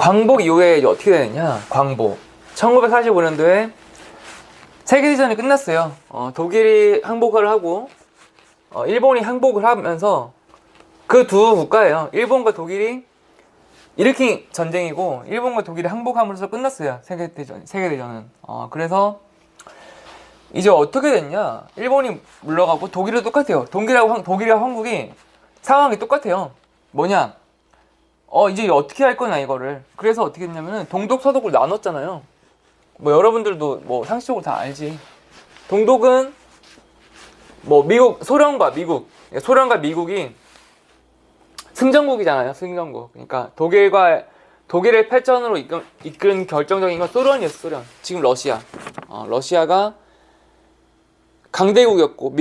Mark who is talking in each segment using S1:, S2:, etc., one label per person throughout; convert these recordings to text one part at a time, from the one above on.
S1: 광복 이후에 이제 어떻게 되느냐? 광복. 1945년도에 세계대전이 끝났어요. 독일이 항복을 하고 일본이 항복을 하면서 그 두 국가예요. 일본과 독일이 일으킨 전쟁이고 일본과 독일이 항복함으로써 끝났어요. 세계대전은. 그래서 이제 어떻게 됐냐? 일본이 물러가고 독일은 똑같아요. 독일과 한국이 상황이 똑같아요. 뭐냐? 이제 어떻게 할 거냐 이거를. 그래서 어떻게 했냐면은 동독 서독을 나눴잖아요. 뭐 여러분들도 뭐 상식적으로 다 알지. 동독은 뭐 소련과 미국이 승전국이잖아요. 승전국. 그러니까 독일의 패전으로 이끈 결정적인 건 소련이었어. 소련. 지금 러시아가 강대국이었고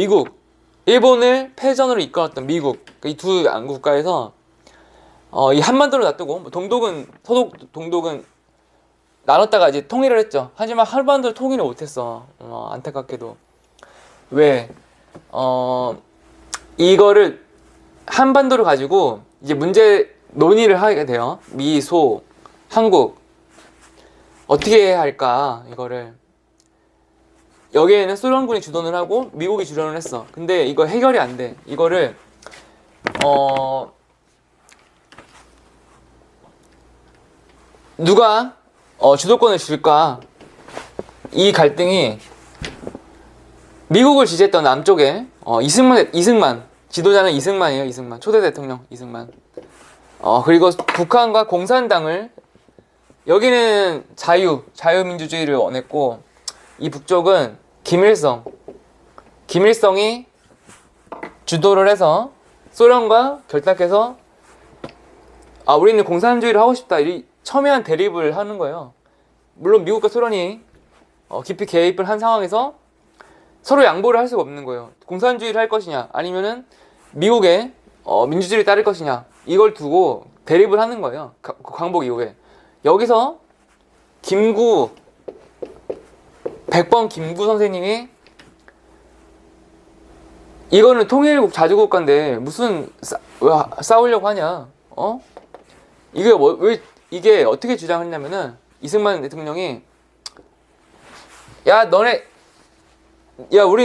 S1: 일본을 패전으로 이끌었던 미국. 이 두 국가에서 이 한반도를 놔두고 뭐 동독은 나눴다가 이제 통일을 했죠. 하지만 한반도를 통일을 못했어. 안타깝게도. 왜? 이거를 한반도를 가지고 이제 논의를 하게 돼요. 미, 소, 한국 어떻게 해야 할까 이거를. 여기에는 소련군이 주도를 하고 미국이 주도를 했어. 근데 이거 해결이 안 돼. 이거를 누가 주도권을 줄까? 이 갈등이 미국을 지지했던 남쪽에 이승만 지도자는 이승만이에요. 이승만 초대 대통령 이승만. 그리고 북한과 공산당을 여기는 자유민주주의를 원했고 이 북쪽은 김일성이 주도를 해서 소련과 결탁해서 우리는 공산주의를 하고 싶다 이 첨예한 대립을 하는 거예요. 물론 미국과 소련이 깊이 개입을 한 상황에서 서로 양보를 할 수가 없는 거예요. 공산주의를 할 것이냐 아니면은 미국의 민주주의를 따를 것이냐 이걸 두고 대립을 하는 거예요. 광복 이후에. 여기서 백범 김구 선생님이 이거는 통일국 자주국가인데 무슨 싸우려고 하냐? 이게 어떻게 주장했냐면은 이승만 대통령이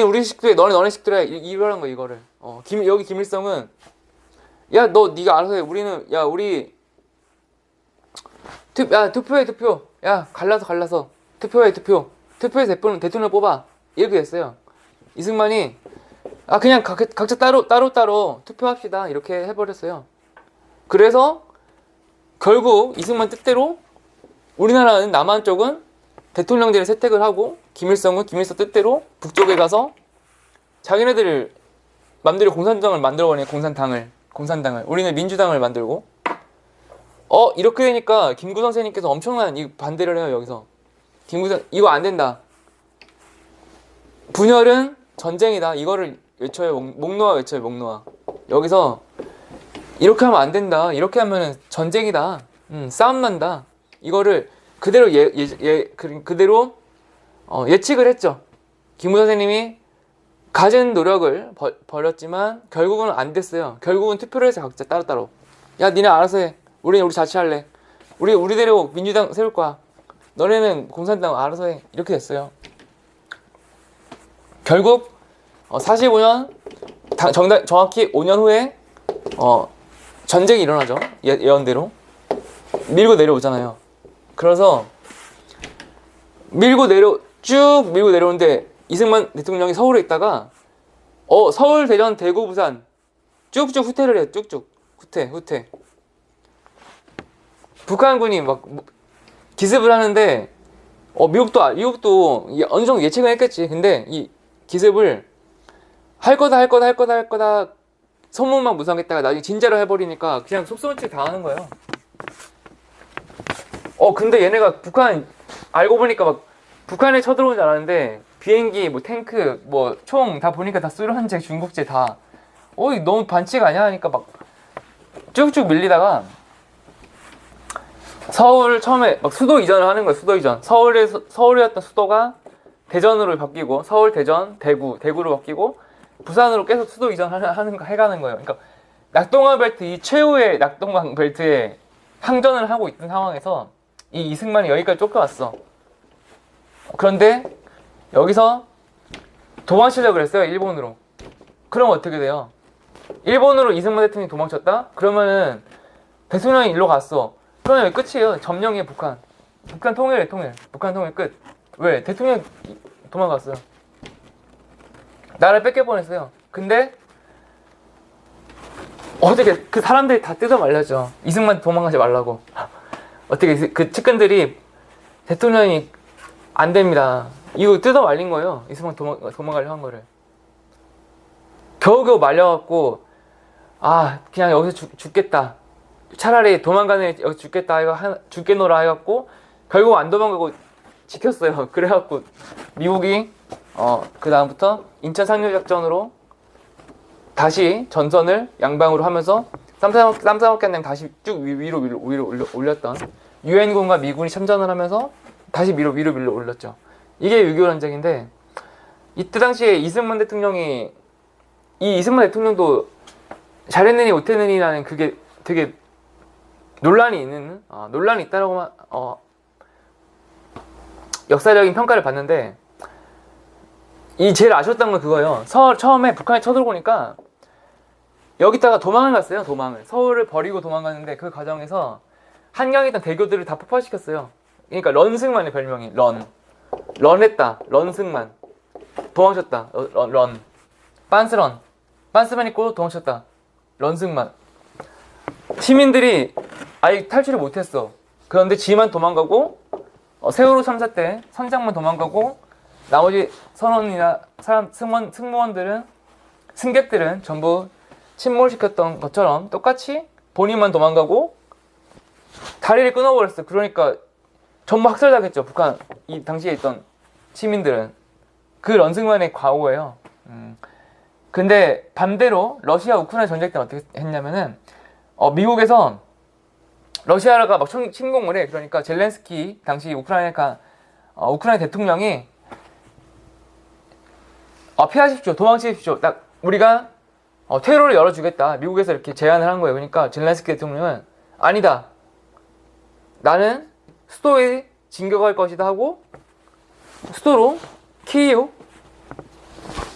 S1: 우리 식구에 너네 식구에 이러는 거 이거를. 여기 김일성은 네가 알아서 해. 우리 투표해. 갈라서 투표해. 투표해서 대통령 뽑아. 이렇게 됐어요. 이승만이 그냥 각자 따로 투표합시다. 이렇게 해버렸어요. 그래서 결국 이승만 뜻대로 우리나라는 남한 쪽은 대통령제를 채택을 하고 김일성은 김일성 뜻대로 북쪽에 가서 자기네들 맘대로 공산당을 만들어버리네. 공산당을 우리는 민주당을 만들고 이렇게 되니까 김구 선생님께서 엄청난 반대를 해요. 여기서 이거 안 된다. 분열은 전쟁이다. 이거를 외쳐요. 목놓아 외쳐요. 목놓아. 여기서 이렇게 하면 안 된다. 이렇게 하면은 전쟁이다. 싸움 난다. 이거를 그대로 그대로 예측을 했죠. 김구 선생님이 가진 노력을 벌였지만 결국은 안 됐어요. 결국은 투표를 해서 각자 따로따로. 니네 알아서 해. 우리 자치할래. 우리대로 민주당 세울 거야. 너네는 공산당 알아서 해. 이렇게 됐어요. 결국 45년 정확히 5년 후에 전쟁이 일어나죠. 예언대로 밀고 내려오잖아요. 그래서 쭉 밀고 내려오는데 이승만 대통령이 서울에 있다가 서울, 대전, 대구, 부산 쭉쭉 후퇴를 해요. 쭉쭉 후퇴. 북한군이 막 기습을 하는데 미국도 어느 정도 예측은 했겠지. 근데 이 기습을 할 거다 소문만 무성했다가 나중에 진짜로 해버리니까 그냥 속수무책 당하는 거예요. 근데 얘네가 북한 알고 보니까 막 북한에 쳐들어온 줄 알았는데 비행기, 탱크, 총 다 보니까 다 소련제, 중국제 다. 너무 반칙 아니야? 하니까 막 쭉쭉 밀리다가 서울 처음에 막 수도 이전을 하는 거예요. 수도 이전. 서울이었던 수도가 대전으로 바뀌고 서울, 대전, 대구로 바뀌고 부산으로 계속 수도 이전하는 거 해가는 거예요. 그러니까 낙동강 벨트 이 최후의 낙동강 벨트에 항전을 하고 있던 상황에서 이 이승만이 여기까지 쫓겨왔어. 그런데 여기서 도망치려고 그랬어요, 일본으로. 그럼 어떻게 돼요? 일본으로 이승만 대통령이 도망쳤다? 그러면은 대통령이 일로 갔어. 그러면 여기 끝이에요. 점령이에요, 북한. 북한 통일이에요, 통일. 북한 통일 끝. 왜? 대통령이 도망갔어요. 나라를 뺏겨 보냈어요. 근데 어떻게 그 사람들이 다 뜯어 말렸죠. 이승만 도망가지 말라고. 어떻게 그 측근들이 대통령이 안 됩니다. 이거 뜯어 말린 거예요. 이승만 도망가려고 한 거를. 겨우겨우 말려갖고 그냥 여기서 죽겠다. 차라리 도망가는 애 여기서 죽겠다. 이거 죽겠노라 해갖고 결국 안 도망가고 지켰어요. 그래갖고 미국이 그 다음부터 인천 상륙작전으로 다시 전선을 양방으로 하면서 쌈싸먹겠네 다시 쭉 위로 올렸던 유엔군과 미군이 참전을 하면서 다시 위로 올렸죠. 이게 6.25 전쟁인데 이때 당시에 이승만 대통령도 잘했느니 못했느니라는 그게 되게 논란이 있다라고만 역사적인 평가를 받는데 이 제일 아쉬웠던 건 그거예요. 처음에 북한이 쳐들어오니까 여기다가 도망을 갔어요. 서울을 버리고 도망갔는데 그 과정에서 한강에 있던 대교들을 다 폭파시켰어요. 그러니까 런승만의 별명이 런했다. 런승만 도망쳤다. 런 빤스만 입고 도망쳤다. 런승만. 시민들이 아예 탈출을 못했어. 그런데 지만 도망가고 세월호 참사 때 선장만 도망가고 나머지 선원이나 승객들은 전부 침몰시켰던 것처럼 똑같이 본인만 도망가고 다리를 끊어버렸어. 그러니까 전부 학살당했죠. 북한 이 당시에 있던 시민들은. 그 런승만의 과오예요. 근데 반대로 러시아 우크라이나 전쟁 때는 어떻게 했냐면은 미국에서 러시아가 막 침공을 해. 그러니까 젤렌스키 당시 우크라이나 대통령이 피하십시오. 도망치십시오. 딱 우리가 퇴로를 열어주겠다. 미국에서 이렇게 제안을 한 거예요. 그러니까 젤렌스키 대통령은 아니다. 나는 수도에 진격할 것이다 하고 수도로 키이우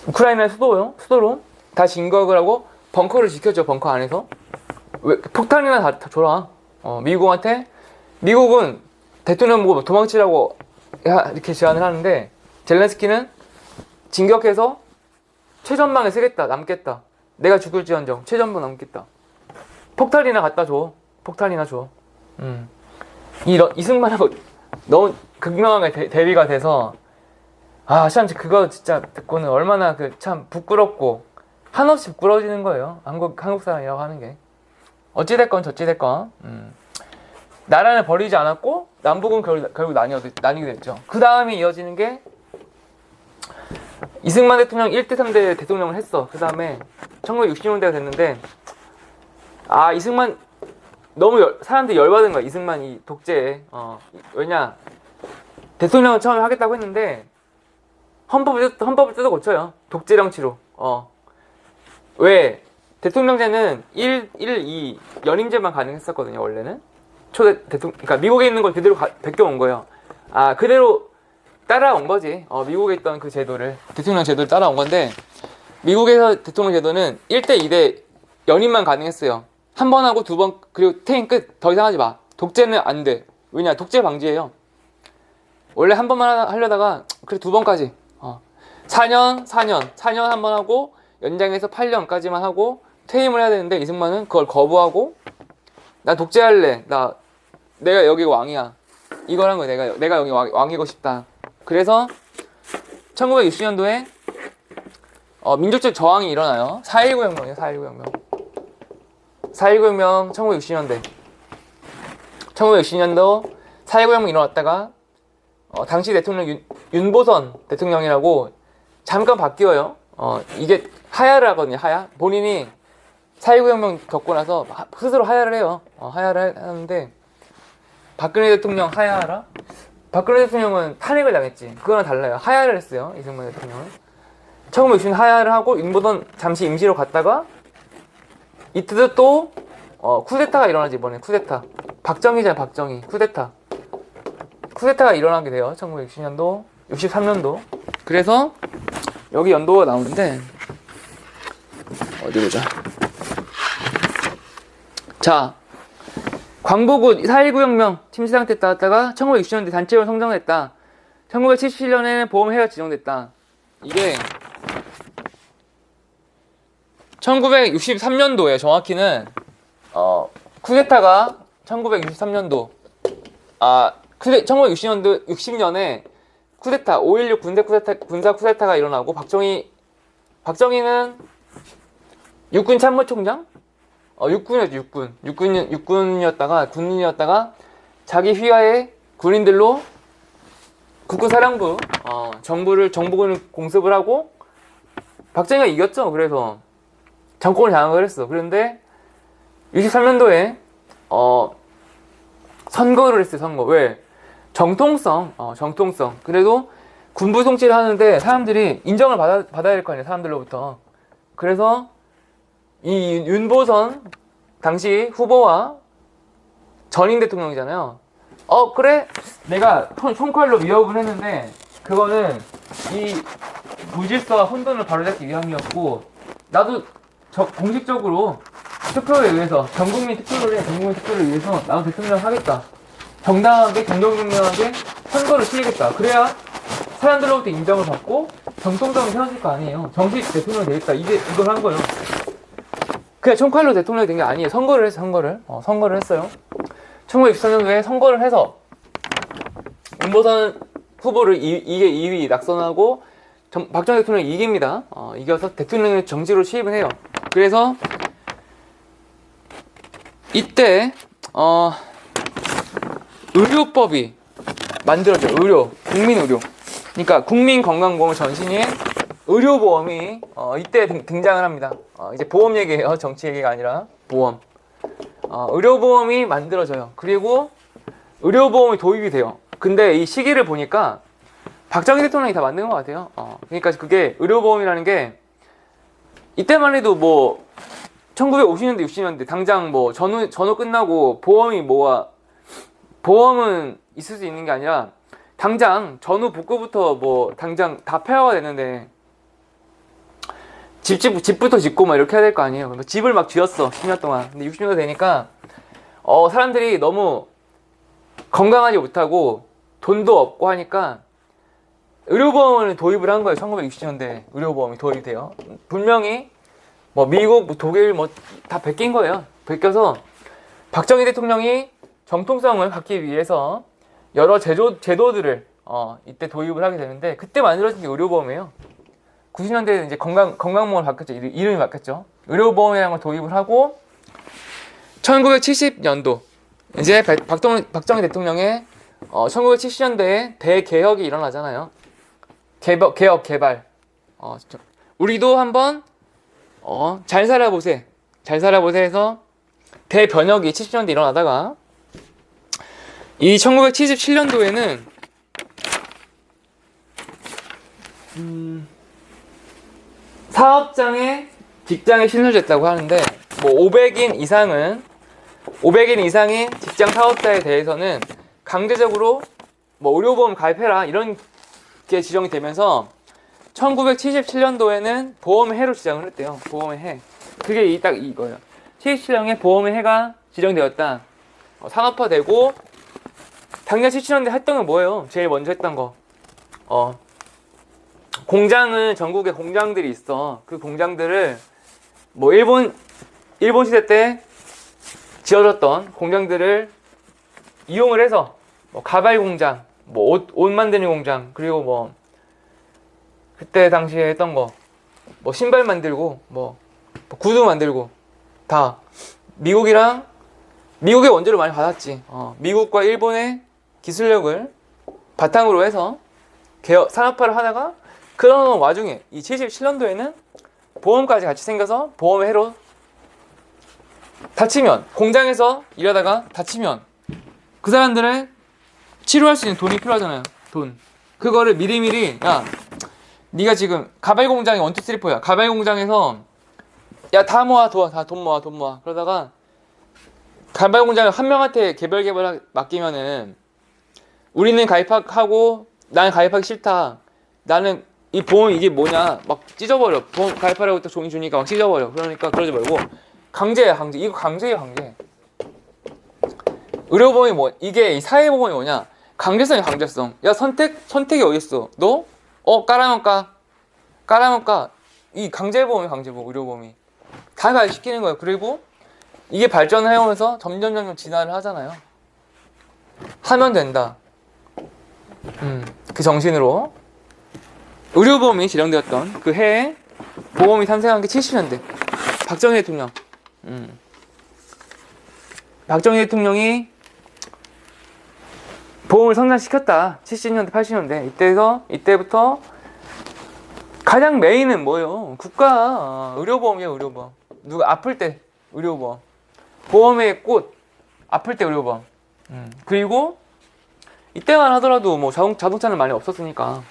S1: 우크라이나의 수도로 다 진격을 하고 벙커를 지켰죠. 벙커 안에서. 왜 폭탄이나 다 줘라. 미국은 대통령 보고 도망치라고 이렇게 제안을 하는데 젤렌스키는 진격해서 최전방에 쓰겠다. 남겠다. 내가 죽을지언정 최전방 남겠다. 폭탄이나 갖다 줘. 폭탄이나 줘. 이승만하고 너무 극명하게 대비가 돼서 참 그거 진짜 듣고는 얼마나 참 부끄럽고 한없이 부끄러워지는 거예요. 한국 사람이라고 하는 게. 어찌됐건 저찌됐건 나라는 버리지 않았고 남북은 결국 나뉘게 됐죠. 그 다음에 이어지는 게 이승만 대통령 1대 3대 대통령을 했어. 그 다음에 1960년대가 됐는데 이승만 너무 사람들이 열받은 거야. 이승만 이 독재에. 왜냐 대통령은 처음에 하겠다고 했는데 헌법을 뜯어 고쳐요. 독재 정치로. 왜? 대통령제는 1, 2 연임제만 가능했었거든요. 원래는 초대 대통령, 그러니까 미국에 있는 걸 그대로 베껴온 거예요. 그대로 따라온 거지. 미국에 있던 그 제도를, 대통령 제도를 따라온 건데 미국에서 대통령 제도는 1대 2대 연임만 가능했어요. 한 번 하고 두 번, 그리고 퇴임 끝. 더 이상 하지 마. 독재는 안 돼. 왜냐? 독재 방지예요. 원래 한 번만 하려다가 그래 두 번까지. 4년 한 번 하고 연장해서 8년까지만 하고 퇴임을 해야 되는데 이승만은 그걸 거부하고 나 독재할래. 내가 여기 왕이야. 이걸 한 거야. 내가 여기 왕이고 싶다. 그래서 1960년도에 민족적 저항이 일어나요. 4.19 혁명이에요. 4.19 혁명 1960년대. 1960년도 4.19 혁명 일어났다가 당시 대통령 윤보선 대통령이라고 잠깐 바뀌어요. 이게 하야를 하거든요. 하야. 본인이 4.19 혁명 겪고 나서 스스로 하야를 해요. 하야를 하는데 박근혜 대통령 하야하라? 박근혜 대통령은 탄핵을 당했지. 그거랑 달라요. 하야를 했어요. 이승만 대통령은. 1960년 하야를 하고 윤보선 잠시 임시로 갔다가 이때도 또 쿠데타가 일어나지. 이번에 쿠데타. 박정희잖아요. 박정희. 쿠데타가 일어나게 돼요. 1960년도, 63년도. 그래서 여기 연도가 나오는데 어디 보자. 자, 광복후 4.19 혁명 침체 상태에 따랐다가 1960년대 단체로 성장했다. 1977년에는 보험회가 지정됐다. 이게 1963년도에 정확히는 쿠데타가 1963년도 60년에 쿠데타 5.16 군사 쿠데타가 일어나고 박정희는 육군 참모총장? 군인이었다가 자기 휘하에 군인들로 국군사령부 정부군을 공습을 하고 박정희가 이겼죠. 그래서 정권을 장악을 했어. 그런데 63년도에 선거를 했어요. 선거. 왜? 정통성. 그래도 군부 통치를 하는데 사람들이 인정을 받아야 될 거 아니에요. 사람들로부터. 그래서 이 윤보선 당시 후보와 전임 대통령이잖아요. 그래? 내가 총칼로 위협을 했는데 그거는 이 무질서와 혼돈을 바로잡기 위함이었고 나도 공식적으로 투표에 의해서 전국민 투표를 위해서 나도 대통령 하겠다. 정당하게 정정당당하게 선거를 치르겠다. 그래야 사람들로부터 인정을 받고 정통성이 세워질 거 아니에요. 정식 대통령이 되겠다. 이걸 한 거예요. 그냥 총칼로 대통령이 된 게 아니에요. 선거를 했어요. 1963년도에 선거를 해서 윤보선 후보를 2위 낙선하고 박정희 대통령이 이깁니다. 이겨서 대통령의 정직으로 취임을 해요. 그래서 이때 의료법이 만들어져요. 국민의료. 그러니까 국민건강보험을 전신인 의료보험이 이때 등장을 합니다. 이제 보험 얘기예요. 정치 얘기가 아니라 보험. 의료보험이 만들어져요. 그리고 의료보험이 도입이 돼요. 근데 이 시기를 보니까 박정희 대통령이 다 만든 것 같아요. 그러니까 그게 의료보험이라는 게 이때만 해도 뭐 1950년대, 60년대 당장 뭐 전후 끝나고 보험은 있을 수 있는 게 아니라 당장 전후 복구부터 뭐 당장 다 폐허가 됐는데 집부터 짓고 막 이렇게 해야 될 거 아니에요. 집을 막 지었어 10년 동안. 근데 60년대 되니까 사람들이 너무 건강하지 못하고 돈도 없고 하니까 의료보험을 도입을 한 거예요. 1960년대 의료보험이 도입이 돼요. 분명히 뭐 미국, 뭐 독일 뭐 다 베낀 거예요. 베껴서 박정희 대통령이 정통성을 갖기 위해서 여러 제도들을 이때 도입을 하게 되는데 그때 만들어진 게 의료보험이에요. 90년대에 이제 건강보험을 바뀌었죠. 이름이 바뀌었죠. 의료보험이라는 걸 도입을 하고 1970년도 이제 박정희 대통령의 1970년대에 대개혁이 일어나잖아요. 개발. 우리도 한번 잘 살아보세 해서 대변혁이 70년대 일어나다가 이 1977년도에는 사업장에 직장에 신설됐다고 하는데 뭐 500인 이상인 직장 사업자에 대해서는 강제적으로 뭐 의료보험 가입해라 이런 게 지정이 되면서 1977년도에는 보험의 해로 지정을 했대요. 보험의 해. 그게 딱 이거예요. 77년에 보험의 해가 지정되었다. 산업화되고 작년 77년대 했던 건 뭐예요? 제일 먼저 했던 거. 공장은 전국에 공장들이 있어. 그 공장들을 뭐 일본 시대 때 지어졌던 공장들을 이용을 해서 뭐 가발 공장, 뭐 옷 만드는 공장, 그리고 뭐 그때 당시에 했던 거 뭐 신발 만들고 뭐 구두 만들고 다 미국의 원조를 많이 받았지. 미국과 일본의 기술력을 바탕으로 해서 산업화를 하다가 그런 와중에 이 77년도에는 보험까지 같이 생겨서 보험의 해로 다치면 공장에서 일하다가 다치면 그 사람들을 치료할 수 있는 돈이 필요하잖아요. 돈. 그거를 미리미리 네가 지금 가발 공장이 1, 2, 3, 4야. 가발 공장에서 다 모아 돈 모아. 그러다가 개발 공장을 한 명한테 개발 맡기면은 우리는 가입하고 나는 가입하기 싫다. 나는 이 보험 이게 뭐냐 막 찢어버려. 보험 가입하라고 또 종이 주니까 막 찢어버려. 그러니까 그러지 말고 강제야 강제. 이거 강제예요 강제. 의료보험이 뭐 이게 이 사회보험이 뭐냐 강제성이 강제성. 야 선택이 어딨어. 너? 까라면 까. 까라면 까. 이 강제보험이 강제보험 의료보험이 다 가입시키는 거예요. 그리고 이게 발전을 해오면서 점점 진화를 하잖아요. 하면 된다. 그 정신으로 의료보험이 지정되었던 그 해에 보험이 탄생한 게 70년대. 박정희 대통령. 박정희 대통령이 보험을 성장시켰다. 70년대, 80년대. 이때부터 가장 메인은 뭐예요? 국가 의료보험이에요, 의료보험. 누가 아플 때 의료보험. 보험의 꽃, 아플 때 의료보험. 그리고 이때만 하더라도 뭐 자동차는 많이 없었으니까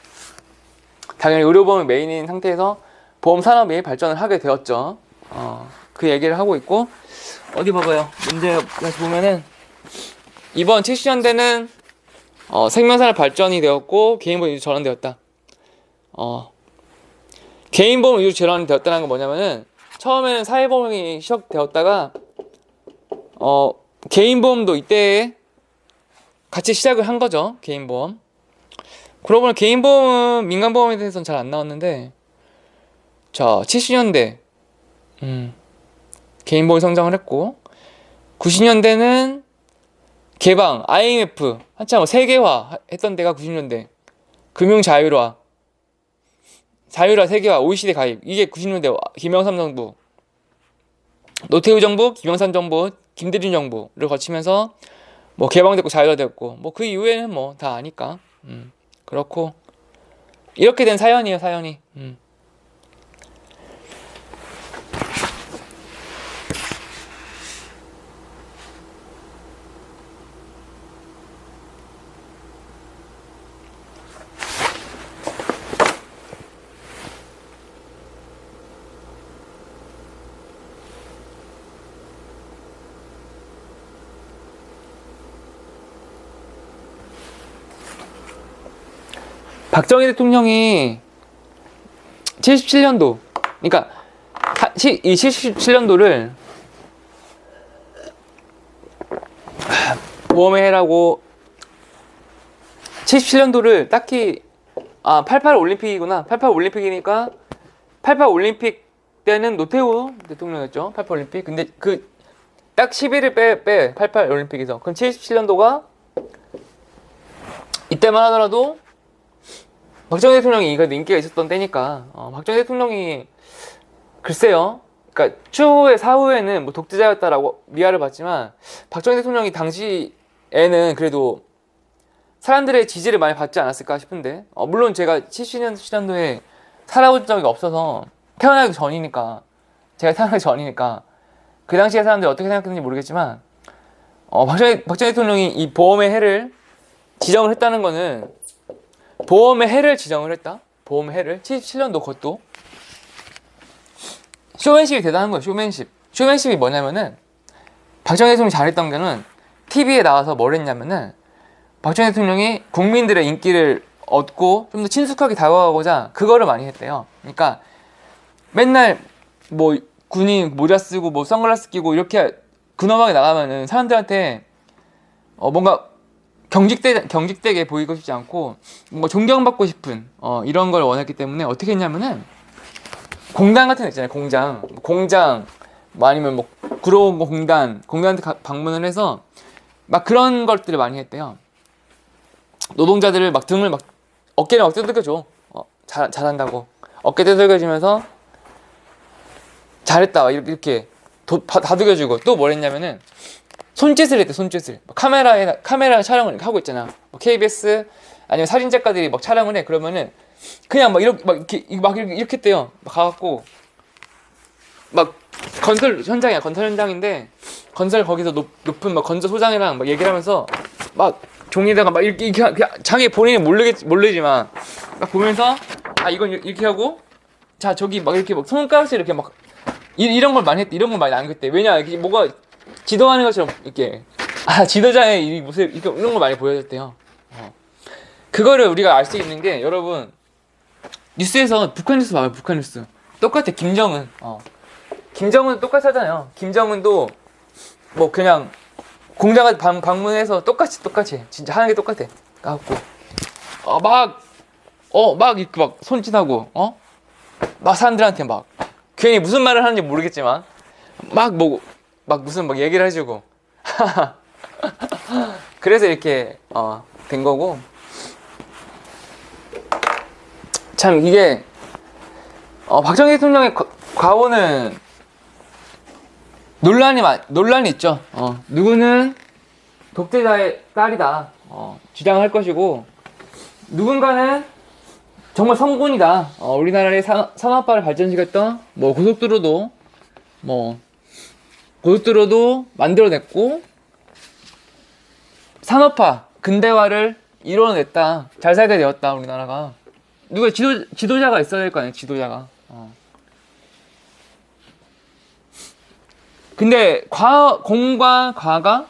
S1: 당연히 의료보험이 메인인 상태에서 보험 산업이 발전을 하게 되었죠. 그 얘기를 하고 있고 어디 봐봐요. 문제 다시 보면은 이번 70년대는 생명산업 발전이 되었고 개인보험 유저 전환되었다. 개인보험 유저 전환이 되었다는 건 뭐냐면은 처음에는 사회보험이 시작되었다가 개인보험도 이때에 같이 시작을 한 거죠. 개인보험. 그러고 보면 개인보험은 민간보험에 대해서는 잘 안 나왔는데 자 70년대 개인보험이 성장을 했고 90년대는 개방, IMF 한참 세계화 했던 데가 90년대 금융자율화 세계화, OECD 가입 이게 90년대 김영삼 정부 노태우 정부, 김영삼 정부, 김대중 정부를 거치면서 뭐 개방됐고 자율화됐고 뭐 그 이후에는 뭐 다 아니까 그렇고 이렇게 된 사연이에요 사연이. 박정희 대통령이 77년도, 그러니까 이 77년도를 보험의 해라고 77년도를 딱히 88 올림픽이구나. 88 올림픽이니까 88 올림픽 때는 노태우 대통령이었죠. 88 올림픽. 근데 그 딱 10일을 빼 88 올림픽에서. 그럼 77년도가 이때만 하더라도 박정희 대통령이 그래도 인기가 있었던 때니까 박정희 대통령이 글쎄요. 그러니까 추후에 사후에는 뭐 독재자였다라고 미화를 받지만 박정희 대통령이 당시에는 그래도 사람들의 지지를 많이 받지 않았을까 싶은데 물론 제가 70년도에 살아본 적이 없어서 태어나기 전이니까 제가 태어나기 전이니까 그 당시에 사람들이 어떻게 생각했는지 모르겠지만 박정희 대통령이 이 보험의 해를 지정을 했다는 거는 보험의 해를 지정을 했다. 보험의 해를 77년도 그것도 쇼맨십이 대단한 거예요. 쇼맨십이 뭐냐면은 박정희 대통령이 잘했던 게는 TV에 나와서 뭘 했냐면은 박정희 대통령이 국민들의 인기를 얻고 좀 더 친숙하게 다가가고자 그거를 많이 했대요. 그러니까 맨날 뭐 군인 모자 쓰고 뭐 선글라스 끼고 이렇게 근엄하게 나가면은 사람들한테 뭔가 경직되게 보이고 싶지 않고 뭔가 존경받고 싶은 이런 걸 원했기 때문에 어떻게 했냐면은 공단 같은 데 있잖아요. 공장 뭐 아니면 뭐 구로공단한테 방문을 해서 막 그런 것들을 많이 했대요. 노동자들을 막 등을 막 어깨를 막 두들겨줘. 잘한다고 어깨 두들겨주면서 잘했다 이렇게 다독여주고 또 뭘 했냐면은 손짓을 했대. 손짓을 카메라 촬영을 이렇게 하고 있잖아. 뭐 KBS 아니면 사진 작가들이 막 촬영을 해. 그러면은 그냥 막 이렇게 했대요. 막 가갖고 막 건설 현장인데 건설 거기서 높은 막 건설 소장이랑 막 얘기를 하면서 막 종이에다가 막 이렇게 자기 본인이 모르지만 막 보면서 이건 이렇게 하고 자 저기 막 이렇게 막 손가락질 이렇게 막 이런 걸 많이 했대. 이런 걸 많이 남겼대. 왜냐 이게 뭐가 지도하는 것처럼 이렇게 지도자의 이 모습 이런 거 많이 보여줬대요. 그거를 우리가 알 수 있는 게 여러분 뉴스에서 북한 뉴스 봐요. 북한 뉴스 똑같아. 김정은 김정은 똑같이 하잖아요. 김정은도 뭐 그냥 공장을 방문해서 똑같이 진짜 하는 게 똑같아. 갖고 막 이렇게 막 손짓하고 막 사람들한테 막 괜히 무슨 말을 하는지 모르겠지만 막 무슨 막 얘기를 해주고 그래서 이렇게 된 거고. 참 이게 박정희 대통령의 과오는 논란이 있죠. 누구는 독재자의 딸이다 주장할 것이고, 누군가는 정말 성군이다. 우리나라의 산업화를 발전시켰던 고속도로도 만들어냈고 산업화 근대화를 이뤄냈다. 잘 살게 되었다 우리나라가. 누가 지도자가 있어야 될 거 아니에요. 지도자가. 근데 공과 과가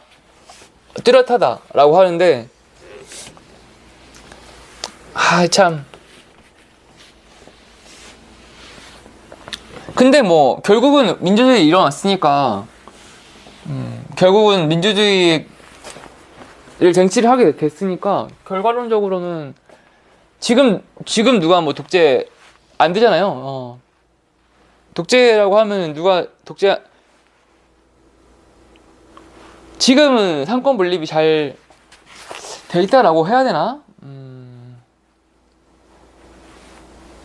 S1: 뚜렷하다라고 하는데 참. 근데 뭐 결국은 민주주의 일어났으니까 결국은 민주주의를 쟁취를 하게 됐으니까 결과론적으로는 지금 누가 뭐 독재 안 되잖아요. 독재라고 하면 누가 독재 지금은 상권 분립이 잘 돼 있다라고 해야 되나?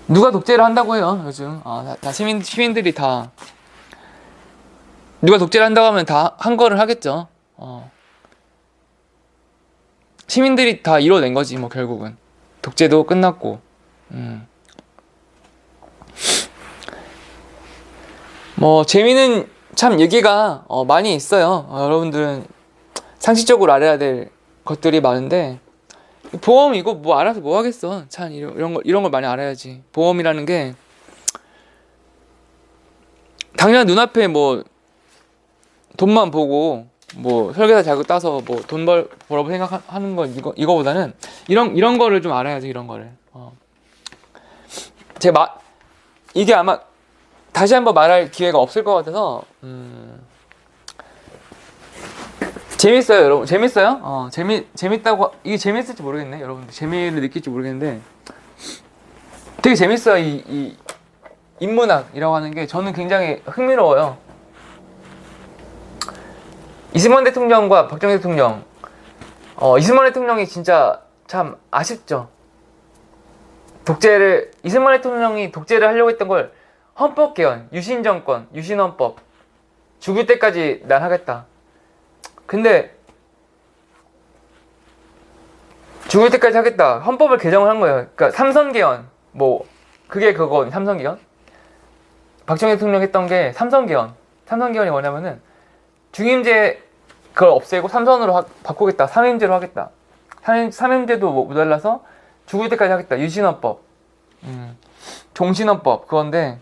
S1: 누가 독재를 한다고 해요 요즘. 다 시민들이 다 누가 독재를 한다고 하면 다 한 거를 하겠죠. 시민들이 다 이뤄낸 거지 뭐 결국은. 독재도 끝났고. 뭐 재미는 참 얘기가 많이 있어요. 여러분들은 상식적으로 알아야 될 것들이 많은데, 보험 이거 뭐 알아서 뭐 하겠어. 참 이런 걸 많이 알아야지. 보험이라는 게 당장 눈앞에 뭐 돈만 보고 뭐 설계사 자격 따서 뭐 돈 벌어보 생각하는 건 이거보다는 이런 거를 좀 알아야지. 이런 거를. 이게 아마 다시 한번 말할 기회가 없을 것 같아서 재밌어요 여러분. 재밌어요? 재밌다고. 이게 재밌을지 모르겠네 여러분들. 재미를 느낄지 모르겠는데 되게 재밌어요. 이 인문학이라고 하는 게 저는 굉장히 흥미로워요. 이승만 대통령과 박정희 대통령. 이승만 대통령이 진짜 참 아쉽죠. 이승만 대통령이 독재를 하려고 했던 걸 헌법 개헌, 유신정권, 유신헌법, 죽을 때까지 난 하겠다. 근데 죽을 때까지 하겠다. 헌법을 개정을 한 거예요. 그러니까 삼선 개헌, 그게 그거 삼선 개헌. 박정희 대통령 했던 게 삼선 개헌. 삼선 개헌이 뭐냐면은 중임제 그걸 없애고 삼선으로 바꾸겠다. 삼임제로 하겠다. 삼임제도 모자라서 죽을 때까지 하겠다. 유신헌법, 종신헌법 그건데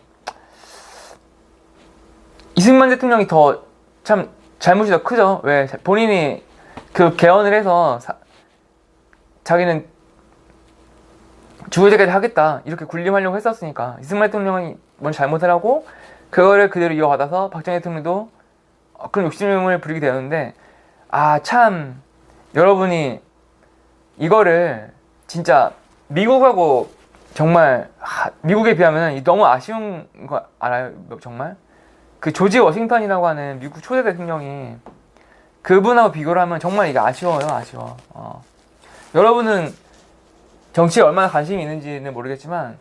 S1: 이승만 대통령이 더 참 잘못이 더 크죠. 왜 본인이 그 개헌을 해서 자기는 죽을 때까지 하겠다 이렇게 군림하려고 했었으니까 이승만 대통령이 먼저 잘못을 하고 그거를 그대로 이어받아서 박정희 대통령도 그런 욕심을 부리게 되었는데 참 여러분이 이거를 진짜 미국하고 정말 미국에 비하면 너무 아쉬운 거 알아요? 정말 그 조지 워싱턴이라고 하는 미국 초대 대통령이 그분하고 비교를 하면 정말 이게 아쉬워. 여러분은 정치에 얼마나 관심이 있는지는 모르겠지만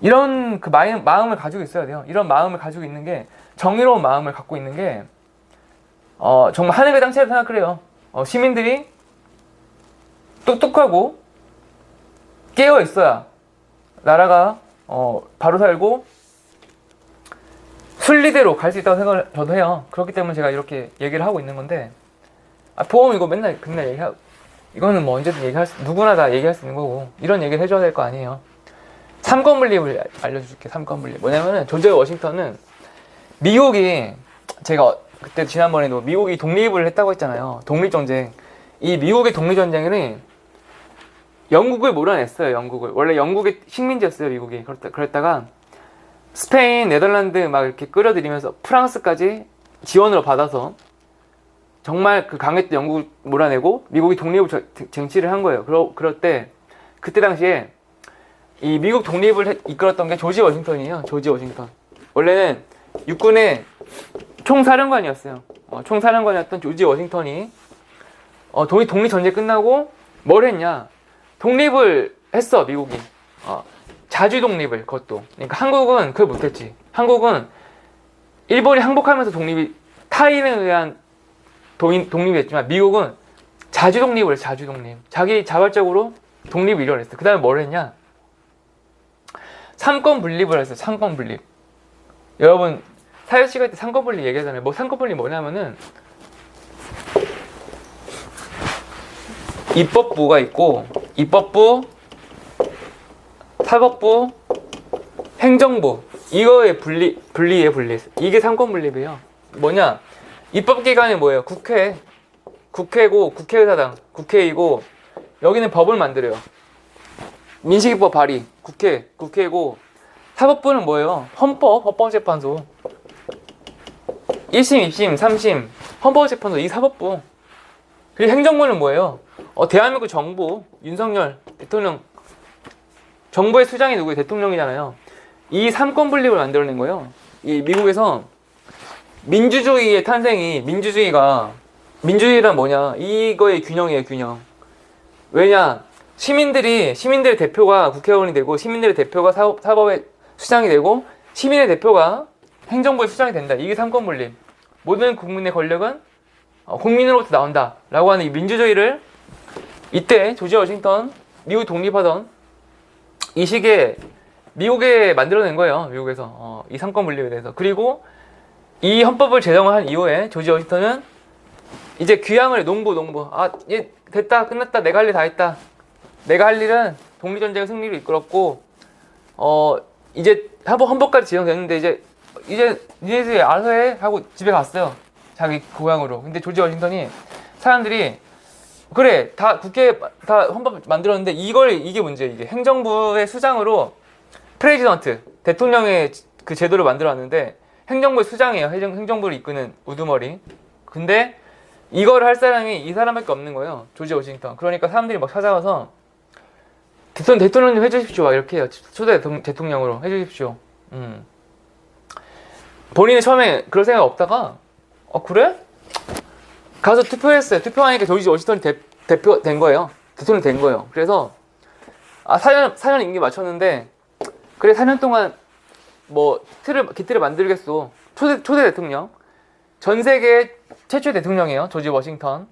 S1: 이런 그 마음을 가지고 있어야 돼요. 이런 마음을 가지고 있는 게, 정의로운 마음을 갖고 있는 게 정말 하늘의 당체를 생각을 해요. 시민들이 똑똑하고 깨어 있어야 나라가 바로 살고 순리대로 갈 수 있다고 생각을 저도 해요. 그렇기 때문에 제가 이렇게 얘기를 하고 있는 건데, 보험 이거 맨날 얘기하고, 이거는 뭐 언제든 누구나 다 얘기할 수 있는 거고, 이런 얘기를 해줘야 될 거 아니에요. 삼권분립을 알려줄게. 삼권분립 뭐냐면은 조지 워싱턴은 미국이, 제가 그때 지난번에도 미국이 독립을 했다고 했잖아요. 독립전쟁. 이 미국의 독립전쟁에는 영국을 몰아냈어요. 영국을. 원래 영국의 식민지였어요. 미국이. 그랬다가 스페인, 네덜란드 막 이렇게 끌어들이면서 프랑스까지 지원으로 받아서 정말 그 강했던 영국을 몰아내고 미국이 독립을 쟁취를 한 거예요. 그럴 때 그때 당시에 이 미국 독립을 이끌었던 게 조지 워싱턴이에요. 조지 워싱턴. 원래는 육군의 총사령관이었어요. 총사령관이었던 조지 워싱턴이 독립전쟁 끝나고 뭘 했냐? 독립을 했어, 미국이. 자주 독립을, 그것도. 그러니까 한국은 그걸 못했지. 한국은 일본이 항복하면서 타인에 의한 독립이 됐지만 미국은 자주 독립을 했어, 자주 독립. 자기 자발적으로 독립을 이뤄냈어. 그 다음에 뭘 했냐? 삼권 분립을 했어요, 삼권 분립. 여러분, 사회 시간 때 삼권 분립 얘기하잖아요. 뭐 삼권 분립 뭐냐면은 입법부가 있고 입법부, 사법부, 행정부 이거의 분리했어. 이게 삼권 분립이에요. 뭐냐? 입법기관이 뭐예요? 국회고 국회의사당, 국회이고 여기는 법을 만들어요. 민식이법 발의, 국회고 사법부는 뭐예요? 헌법재판소 1심, 2심, 3심 헌법재판소 이 사법부. 그리고 행정부는 뭐예요? 대한민국 정부, 윤석열 대통령 정부의 수장이 누구예요? 대통령이잖아요. 이 삼권 분립을 만들어낸 거예요. 이 미국에서 민주주의의 탄생이 민주주의란 뭐냐? 이거의 균형이에요, 균형. 왜냐? 시민들의 대표가 국회의원이 되고 시민들의 대표가 사법의 수장이 되고 시민의 대표가 행정부의 수장이 된다. 이게 삼권 분립. 모든 국민의 권력은 국민으로부터 나온다 라고 하는 이 민주주의를 이때 조지 워싱턴 미국 독립하던 이 시기에 미국에 만들어낸 거예요. 미국에서 이 삼권 분립에 대해서. 그리고 이 헌법을 제정한 이후에 조지 워싱턴은 이제 귀향을 농부 얘 됐다, 끝났다, 내가 할 일 다 했다. 내가 할 일은 독립전쟁의 승리를 이끌었고 이제 헌법까지 제정됐는데 이제 니네들이 알아서 해 하고 집에 갔어요. 자기 고향으로. 근데 조지 워싱턴이 사람들이 그래 다 헌법 만들었는데 이게 문제예요. 이게 행정부의 수장으로 프레지던트 대통령의 그 제도를 만들어놨는데 행정부의 수장이에요. 행정부를 이끄는 우두머리. 근데 이걸 할 사람이 이 사람밖에 없는 거예요. 조지 워싱턴. 그러니까 사람들이 막 찾아와서 대통령님 해주십시오. 막 이렇게 해요. 초대 대통령으로 해주십시오. 본인은 처음에 그럴 생각 없다가 그래? 가서 투표했어요. 투표하니까 조지 워싱턴이 대표 된 거예요. 대통령 된 거예요. 그래서 4년 임기 맞췄는데 그래 4년 동안 뭐 기틀을 만들겠소. 초대 대통령. 전 세계 최초의 대통령이에요. 조지 워싱턴.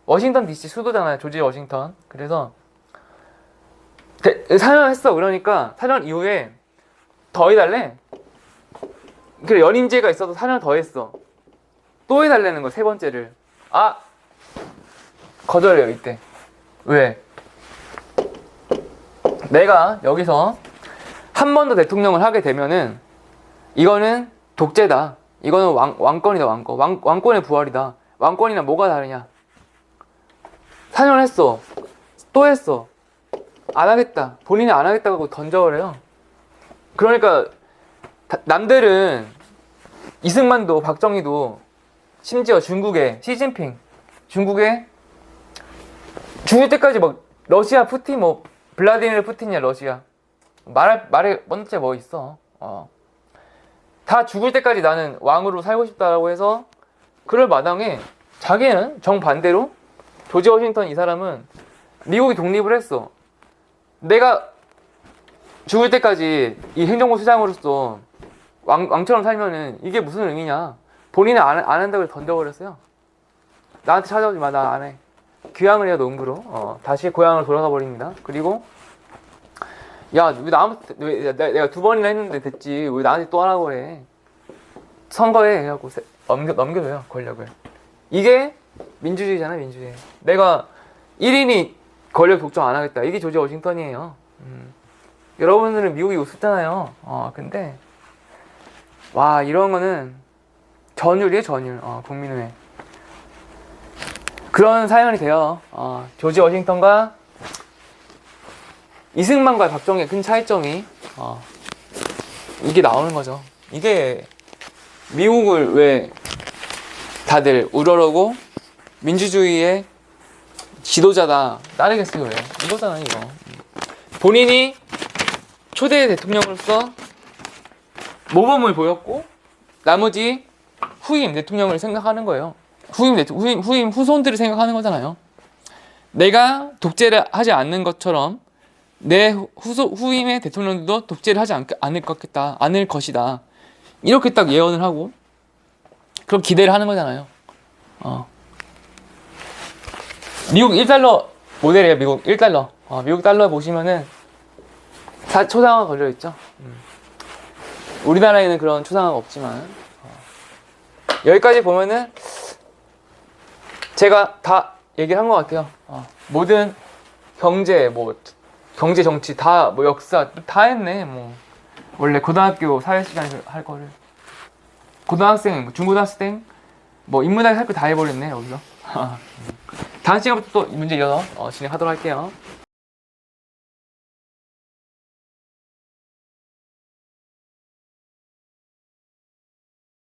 S1: 워싱턴 DC 수도잖아요. 조지 워싱턴. 그래서 4년 했어. 그러니까 4년 이후에 더 해달래. 그래 연임제가 있어서 4년 더 했어. 또 해달라는 거, 세 번째를. 거절해요, 이때. 왜? 내가 여기서 한 번 더 대통령을 하게 되면은 이거는 독재다. 이거는 왕권이다, 왕권. 왕권의 부활이다. 왕권이랑 뭐가 다르냐? 4년 했어. 또 했어. 안 하겠다. 본인이 안 하겠다고 던져버려요. 그러니까 남들은 이승만도 박정희도 심지어 중국의 시진핑 중국에 죽을 때까지 막 러시아 푸틴 블라디미르 푸틴이야 러시아 말에 먼저 뭐 있어. 다 죽을 때까지 나는 왕으로 살고 싶다라고 해서 그럴 마당에 자기는 정반대로 조지 워싱턴 이 사람은 미국이 독립을 했어. 내가 죽을 때까지 이 행정부 수장으로서 왕처럼 살면은 이게 무슨 의미냐. 본인은 안 한다고 던져버렸어요. 나한테 찾아오지 마. 나 안 해. 귀향을 해요, 농부로. 다시 고향으로 돌아가 버립니다. 그리고 야, 왜 내가 2번이나 했는데 됐지. 왜 나한테 또 하라고 해. 선거에 해갖고 넘겨줘요, 권력을. 이게 민주주의잖아요, 민주주의. 내가 1인이 권력 독점 안 하겠다. 이게 조지 워싱턴이에요. 여러분들은 미국이 우습잖아요. 근데 와, 이런 거는 전율이에요, 전율. 국민의회. 그런 사연이 돼요. 조지 워싱턴과 이승만과 박정희의 큰 차이점이 이게 나오는 거죠. 이게 미국을 왜 다들 우러러고 민주주의의 지도자다 따르겠어요. 왜? 이거잖아요, 이거. 본인이 초대 대통령으로서 모범을 보였고 나머지 후임 대통령을 생각하는 거예요. 후임 후손들을 생각하는 거잖아요. 내가 독재를 하지 않는 것처럼 내 후임의 대통령들도 독재를 하지 않을 것이다. 이렇게 딱 예언을 하고 그럼 기대를 하는 거잖아요. 미국 1달러 모델이에요. 미국 1달러. 미국 달러 보시면은 초상화가 걸려있죠. 우리나라에는 그런 초상화가 없지만 여기까지 보면은 제가 다 얘기를 한 것 같아요. 모든 경제, 경제, 정치, 역사 다 했네. 원래 고등학교 사회 시간에 할 거를 고등학생, 중고등학생, 인문학에 할 거 다 해버렸네 여기서. 다음 시간부터 또 문제 이어서 진행하도록 할게요.